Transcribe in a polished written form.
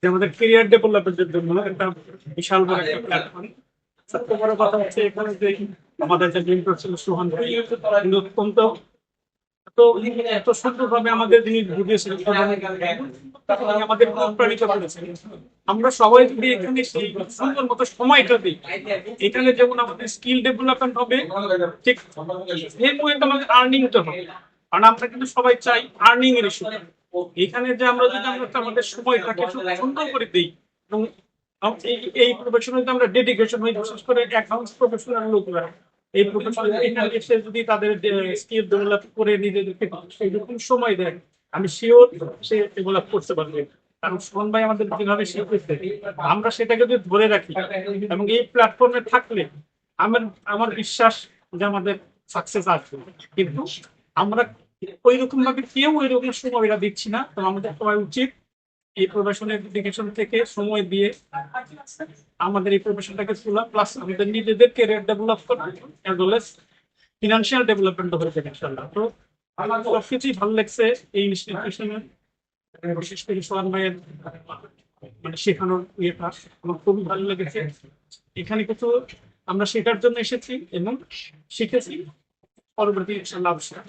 যে আমাদের ক্যারিয়ার ডেভেলপমেন্টের জন্য একটা বিশাল বড় একটা প্ল্যাটফর্ম। সবচেয়ে বড় কথা হচ্ছে এখানে যে আমাদের যে মেন্টর ছিল সোহান ভাই, তিনি অত্যন্ত তো এত সুন্দরভাবে আমাদের যিনি বুঝিয়েছেন, আমাদের অনুপ্রাণিত করেছেন। আমরা সবাই যদি এখানে সেই সুন্দর মতো সময়টা দিই, এখানে যেমন আমাদের স্কিল ডেভেলপমেন্ট হবে, ঠিক সেম ওয়ে আমাদের আর্নিংটা হবে। কারণ আমরা কিন্তু সবাই চাই আর্নিং এর ইস্যু। এখানে যে আমরা যদি আমাদের সময়টাকে সুন্দর করে দিই এবং এই প্রফেশনে যদি আমরা ডেডিকেশন হই, বিশেষ করে অ্যাকাউন্টস প্রফেশনাল লোকরা এই প্রফেশনে এখানে এসে যদি তাদের স্কিল ডেভেলপ করে নিজেদেরকে সেইরকম সময় দেয়, আমি শিওর সে ডেভেলপ করতে পারবে। কারণ সোহন ভাই আমাদের যেভাবে শিখেছে, আমরা সেটাকে যদি ধরে রাখি এবং এই প্ল্যাটফর্মে থাকলে আমার আমার বিশ্বাস যে আমাদের সাকসেস আসবে। কিন্তু আমরা ওই রকম ভাবে কেউ ওই রকম সময়টা দিচ্ছি না। তো আমাদের সবাই উচিত এই প্রফেশনের ডেডিকেশন থেকে সময় দিয়ে আমাদের এই প্রফেশনটাকে তোলা, প্লাস আমাদের নিজেদের ক্যারিয়ার ডেভেলপ করা, as well as financial development হয়ে যাবে ইনশাআল্লাহ। তো আমার সবকিছুই ভালো লাগছে এই ইনস্টিটিউশনে, বিশেষ করে সোহান ভাইয়ের মানে শেখানোর ইয়েটা আমার খুবই ভালো লেগেছে। এখানে কিছু আমরা শেখার জন্য এসেছি এবং শিখেছি, পরবর্তী ইনশাআল্লাহ অবশ্যই